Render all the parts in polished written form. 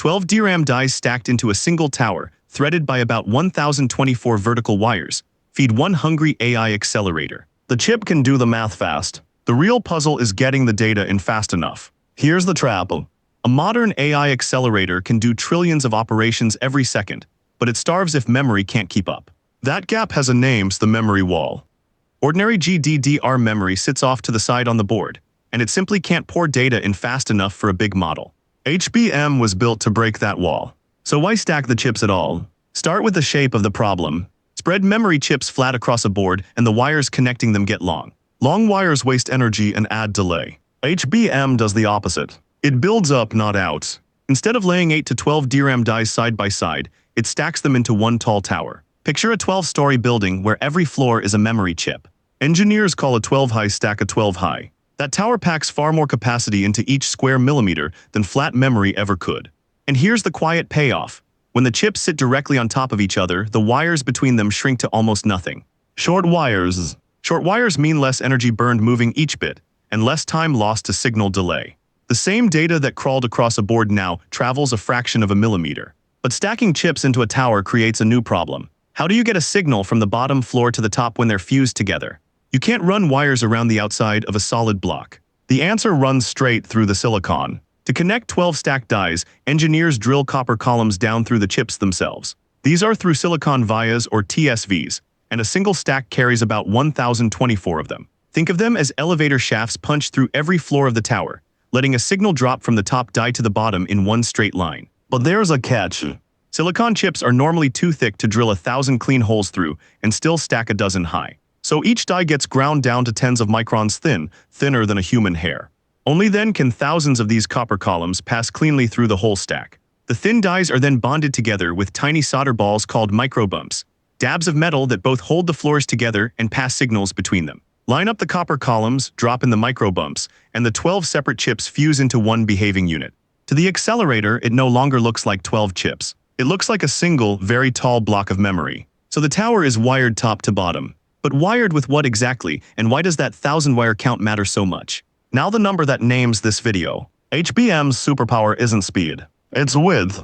12 DRAM dies stacked into a single tower, threaded by about 1,024 vertical wires, feed one hungry AI accelerator. The chip can do the math fast. The real puzzle is getting the data in fast enough. Here's the trap. A modern AI accelerator can do trillions of operations every second, but it starves if memory can't keep up. That gap has a name, the memory wall. Ordinary GDDR memory sits off to the side on the board, and it simply can't pour data in fast enough for a big model. HBM was built to break that wall. So why stack the chips at all? Start with the shape of the problem. Spread memory chips flat across a board and the wires connecting them get long. Long wires waste energy and add delay. HBM does the opposite. It builds up, not out. Instead of laying 8 to 12 DRAM dies side by side, it stacks them into one tall tower. Picture a 12-story building where every floor is a memory chip. Engineers call a 12-high stack a 12-high. That tower packs far more capacity into each square millimeter than flat memory ever could. And here's the quiet payoff. When the chips sit directly on top of each other, the wires between them shrink to almost nothing. Short wires. Short wires mean less energy burned moving each bit, and less time lost to signal delay. The same data that crawled across a board now travels a fraction of a millimeter. But stacking chips into a tower creates a new problem. How do you get a signal from the bottom floor to the top when they're fused together? You can't run wires around the outside of a solid block. The answer runs straight through the silicon. To connect 12 stacked dies, engineers drill copper columns down through the chips themselves. These are through silicon vias or TSVs, and a single stack carries about 1,024 of them. Think of them as elevator shafts punched through every floor of the tower, letting a signal drop from the top die to the bottom in one straight line. But there's a catch. Silicon chips are normally too thick to drill 1,000 clean holes through and still stack a dozen high. So each die gets ground down to tens of microns thin, thinner than a human hair. Only then can thousands of these copper columns pass cleanly through the whole stack. The thin dies are then bonded together with tiny solder balls called microbumps, dabs of metal that both hold the floors together and pass signals between them. Line up the copper columns, drop in the microbumps, and the 12 separate chips fuse into one behaving unit. To the accelerator, it no longer looks like 12 chips. It looks like a single, very tall block of memory. So the tower is wired top to bottom. But wired with what exactly, and why does that 1,000-wire count matter so much? Now the number that names this video. HBM's superpower isn't speed, it's width.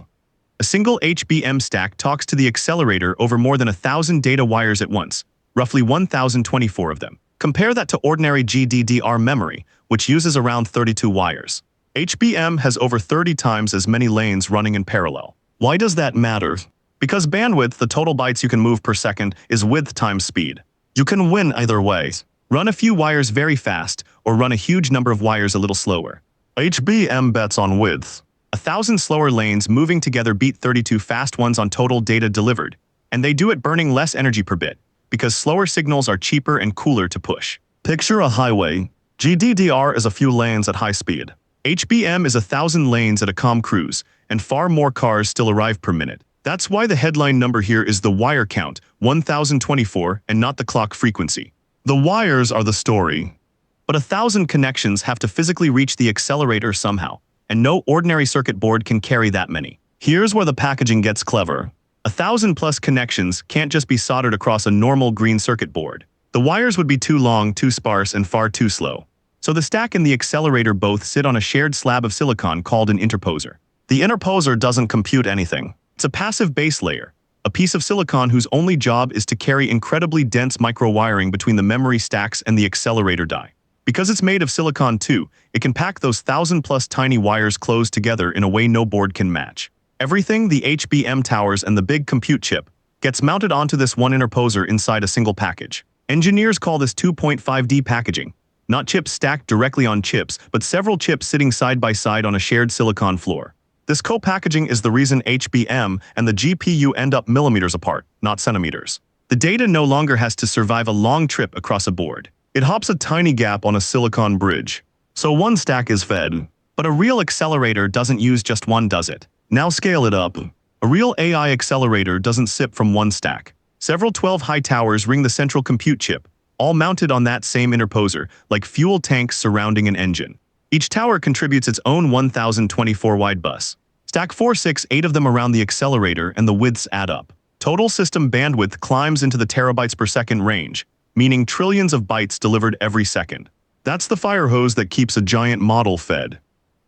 A single HBM stack talks to the accelerator over more than 1,000 data wires at once, roughly 1,024 of them. Compare that to ordinary GDDR memory, which uses around 32 wires. HBM has over 30 times as many lanes running in parallel. Why does that matter? Because bandwidth, the total bytes you can move per second, is width times speed. You can win either way. Run a few wires very fast, or run a huge number of wires a little slower. HBM bets on width. 1,000 slower lanes moving together beat 32 fast ones on total data delivered, and they do it burning less energy per bit, because slower signals are cheaper and cooler to push. Picture a highway. GDDR is a few lanes at high speed. HBM is 1,000 lanes at a calm cruise, and far more cars still arrive per minute. That's why the headline number here is the wire count, 1,024, and not the clock frequency. The wires are the story. But 1,000 connections have to physically reach the accelerator somehow, and no ordinary circuit board can carry that many. Here's where the packaging gets clever. 1,000+ connections can't just be soldered across a normal green circuit board. The wires would be too long, too sparse, and far too slow. So the stack and the accelerator both sit on a shared slab of silicon called an interposer. The interposer doesn't compute anything. It's a passive base layer, a piece of silicon whose only job is to carry incredibly dense microwiring between the memory stacks and the accelerator die. Because it's made of silicon too, it can pack those 1,000+ tiny wires closed together in a way no board can match. Everything, the HBM towers and the big compute chip, gets mounted onto this one interposer inside a single package. Engineers call this 2.5D packaging. Not chips stacked directly on chips, but several chips sitting side by side on a shared silicon floor. This co-packaging is the reason HBM and the GPU end up millimeters apart, not centimeters. The data no longer has to survive a long trip across a board. It hops a tiny gap on a silicon bridge. So one stack is fed. But a real accelerator doesn't use just one, does it? Now scale it up. A real AI accelerator doesn't sip from one stack. Several 12-high towers ring the central compute chip, all mounted on that same interposer, like fuel tanks surrounding an engine. Each tower contributes its own 1,024 wide bus. Stack 4, 6, 8 of them around the accelerator and the widths add up. Total system bandwidth climbs into the terabytes per second range, meaning trillions of bytes delivered every second. That's the fire hose that keeps a giant model fed.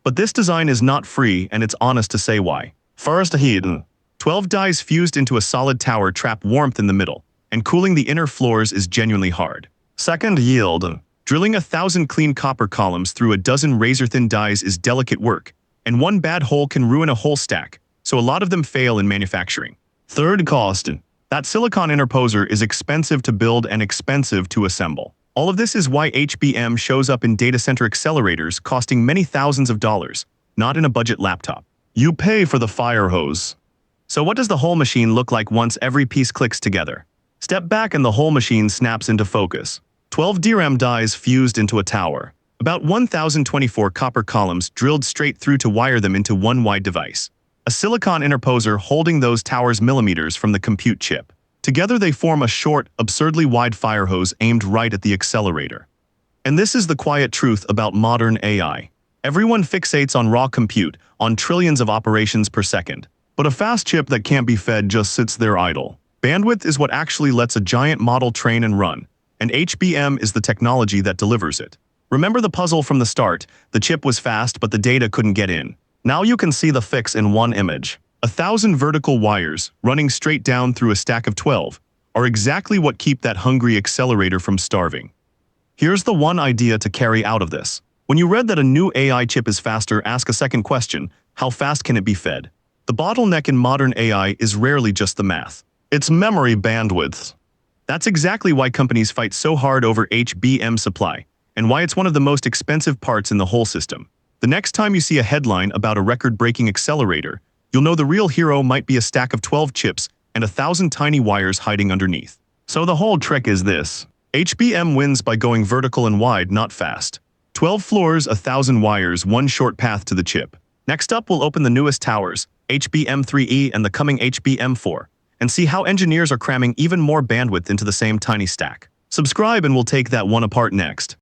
But this design is not free, and it's honest to say why. First heat. 12 dies fused into a solid tower trap warmth in the middle, and cooling the inner floors is genuinely hard. Second yield. Drilling 1,000 clean copper columns through a dozen razor-thin dies is delicate work, and one bad hole can ruin a whole stack, so a lot of them fail in manufacturing. Third cost. That silicon interposer is expensive to build and expensive to assemble. All of this is why HBM shows up in data center accelerators costing many thousands of dollars, not in a budget laptop. You pay for the fire hose. So what does the whole machine look like once every piece clicks together? Step back and the whole machine snaps into focus. 12 DRAM dies fused into a tower. About 1,024 copper columns drilled straight through to wire them into one wide device. A silicon interposer holding those towers millimeters from the compute chip. Together they form a short, absurdly wide fire hose aimed right at the accelerator. And this is the quiet truth about modern AI. Everyone fixates on raw compute, on trillions of operations per second. But a fast chip that can't be fed just sits there idle. Bandwidth is what actually lets a giant model train and run, and HBM is the technology that delivers it. Remember the puzzle from the start: the chip was fast but the data couldn't get in. Now you can see the fix in one image. 1,000 vertical wires, running straight down through a stack of 12, are exactly what keep that hungry accelerator from starving. Here's the one idea to carry out of this. When you read that a new AI chip is faster, ask a second question: how fast can it be fed? The bottleneck in modern AI is rarely just the math. It's memory bandwidth. That's exactly why companies fight so hard over HBM supply, and why it's one of the most expensive parts in the whole system. The next time you see a headline about a record-breaking accelerator, you'll know the real hero might be a stack of 12 chips and 1,000 tiny wires hiding underneath. So the whole trick is this: HBM wins by going vertical and wide, not fast. 12 floors, 1,000 wires, one short path to the chip. Next up, we'll open the newest towers, HBM3E and the coming HBM4, and see how engineers are cramming even more bandwidth into the same tiny stack. Subscribe and we'll take that one apart next.